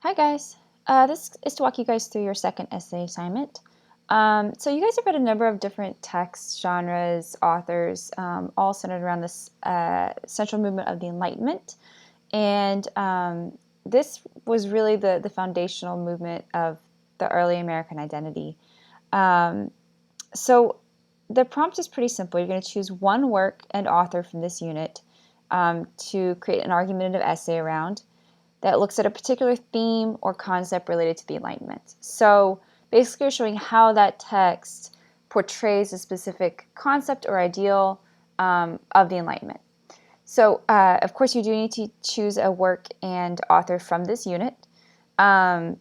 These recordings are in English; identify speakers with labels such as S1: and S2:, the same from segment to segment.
S1: Hi guys, this is to walk you guys through your second essay assignment. So you guys have read a number of different texts, genres, authors, all centered around this central movement of the Enlightenment. And this was really the foundational movement of the early American identity. So the prompt is pretty simple. You're going to choose one work and author from this unit to create an argumentative essay around that looks at a particular theme or concept related to the Enlightenment. So basically, you're showing how that text portrays a specific concept or ideal of the Enlightenment. So, of course, you do need to choose a work and author from this unit. There's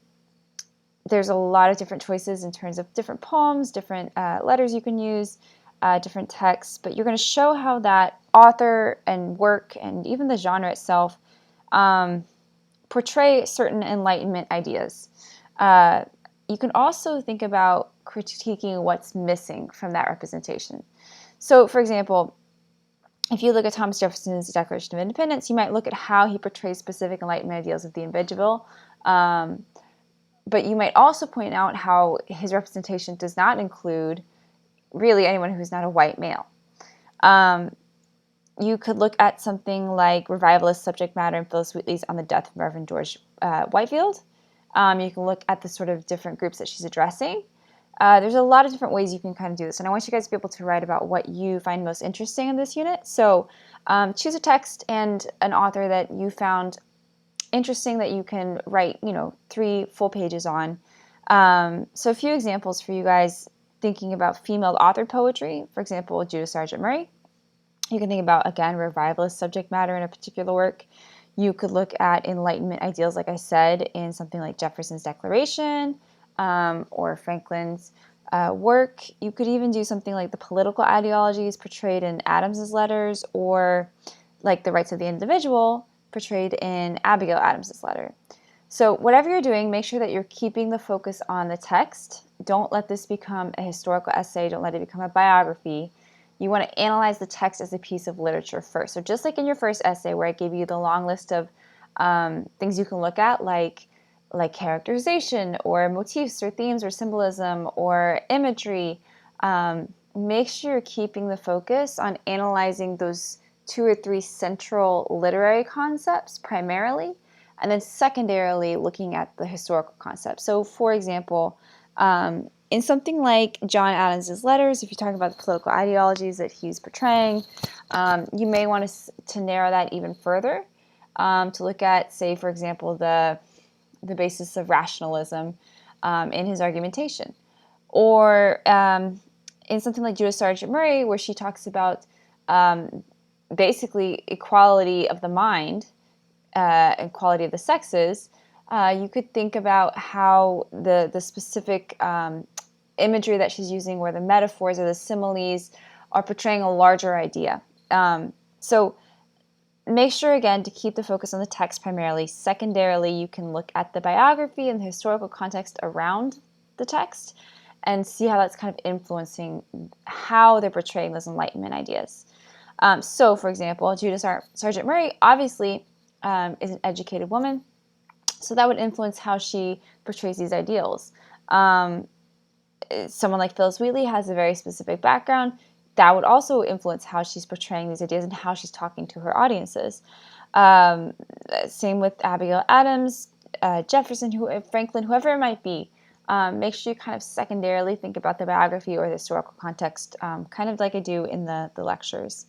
S1: a lot of different choices in terms of different poems, different letters you can use, different texts, but you're going to show how that author and work and even the genre itself portray certain Enlightenment ideas. You can also think about critiquing what's missing from that representation. So, for example, if you look at Thomas Jefferson's Declaration of Independence, you might look at how he portrays specific Enlightenment ideals of the individual, but you might also point out how his representation does not include really anyone who's not a white male. You could look at something like revivalist subject matter in Phyllis Wheatley's On the Death of Reverend George Whitefield. You can look at the sort of different groups that she's addressing. There's a lot of different ways you can kind of do this, and I want you guys to be able to write about what you find most interesting in this unit. So choose a text and an author that you found interesting that you can write, 3 full pages on. So a few examples for you guys thinking about female authored poetry, for example, Judith Sargent Murray. You can think about, again, revivalist subject matter in a particular work. You could look at Enlightenment ideals, like I said, in something like Jefferson's Declaration or Franklin's work. You could even do something like the political ideologies portrayed in Adams's letters, or like the rights of the individual portrayed in Abigail Adams's letter. So whatever you're doing, make sure that you're keeping the focus on the text. Don't let this become a historical essay. Don't let it become a biography. You want to analyze the text as a piece of literature first. So just like in your first essay where I gave you the long list of things you can look at, like characterization or motifs or themes or symbolism or imagery, make sure you're keeping the focus on analyzing those 2 or 3 central literary concepts primarily, and then secondarily looking at the historical concepts. So for example, in something like John Adams's letters, if you're talking about the political ideologies that he's portraying, you may want to narrow that even further, to look at, say, for example, the basis of rationalism in his argumentation. Or in something like Judith Sargent Murray, where she talks about basically equality of the mind and equality of the sexes, you could think about how the specific imagery that she's using, where the metaphors or the similes are portraying a larger idea. So make sure, again, to keep the focus on the text primarily. Secondarily, you can look at the biography and the historical context around the text and see how that's kind of influencing how they're portraying those Enlightenment ideas. So, for example, Judith Sargent Murray obviously is an educated woman, so that would influence how she portrays these ideals. Someone like Phyllis Wheatley has a very specific background. That would also influence how she's portraying these ideas and how she's talking to her audiences. Same with Abigail Adams, Jefferson, Franklin, whoever it might be. Make sure you kind of secondarily think about the biography or the historical context, kind of like I do in the lectures.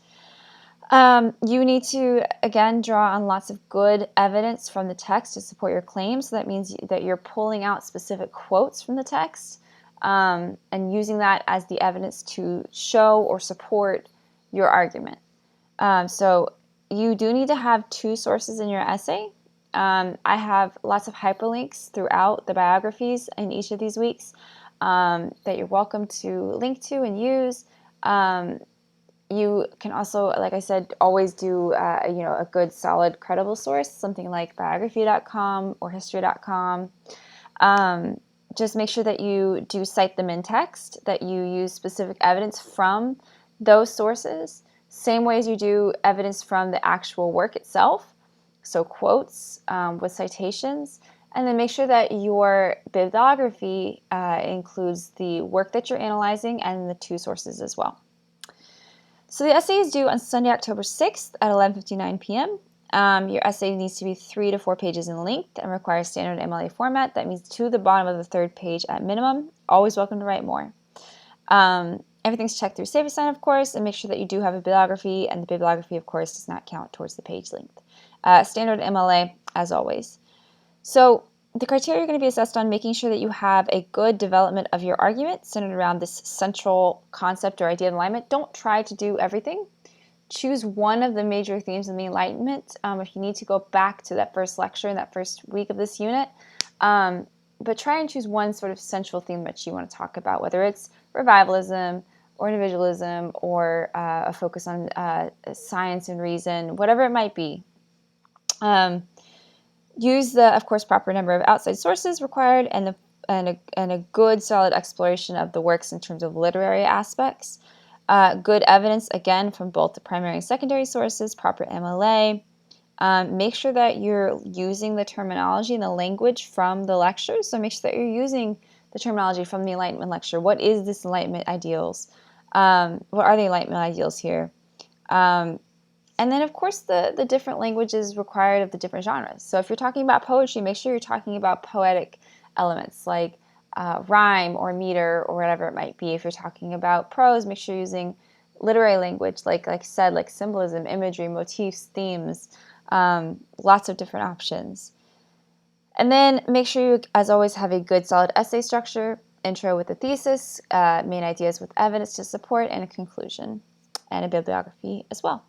S1: You need to, again, draw on lots of good evidence from the text to support your claims. So that means that you're pulling out specific quotes from the text and using that as the evidence to show or support your argument. So you do need to have 2 sources in your essay. I have lots of hyperlinks throughout the biographies in each of these weeks that you're welcome to link to and use. You can also, like I said, always do a good, solid, credible source, something like biography.com or history.com. Just make sure that you do cite them in text, that you use specific evidence from those sources, same way as you do evidence from the actual work itself. So quotes with citations, And then make sure that your bibliography includes the work that you're analyzing and the 2 sources as well. So the essay is due on Sunday, October 6th at 11:59 p.m. Your essay needs to be 3 to 4 pages in length and requires standard MLA format. That means to the bottom of the 3rd page at minimum. Always welcome to write more. Everything's checked through SafeAssign, of course, and make sure that you do have a bibliography, and the bibliography, of course, does not count towards the page length. Standard MLA, as always. So the criteria are going to be assessed on making sure that you have a good development of your argument centered around this central concept or idea of enlightenment. Don't try to do everything. Choose one of the major themes in the Enlightenment. If you need to go back to that first lecture in that first week of this unit, but try and choose one sort of central theme that you want to talk about, whether it's revivalism or individualism or a focus on science and reason, whatever it might be. Use the, of course, proper number of outside sources required and a good solid exploration of the works in terms of literary aspects. Good evidence, again, from both the primary and secondary sources, proper MLA. Make sure that you're using the terminology and the language from the lecture. So make sure that you're using the terminology from the Enlightenment lecture. What is this Enlightenment ideals? What are the Enlightenment ideals here? And then, of course, the different languages required of the different genres. So if you're talking about poetry, make sure you're talking about poetic elements like rhyme or meter or whatever it might be. If you're talking about prose, make sure you're using literary language, like I said, like symbolism, imagery, motifs, themes, lots of different options. And then make sure you, as always, have a good solid essay structure, intro with a thesis, main ideas with evidence to support, and a conclusion, and a bibliography as well.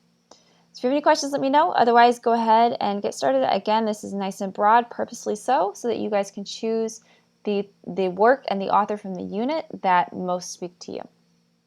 S1: So if you have any questions, let me know. Otherwise, go ahead and get started. Again, this is nice and broad, purposely so that you guys can choose the work and the author from the unit that most speak to you.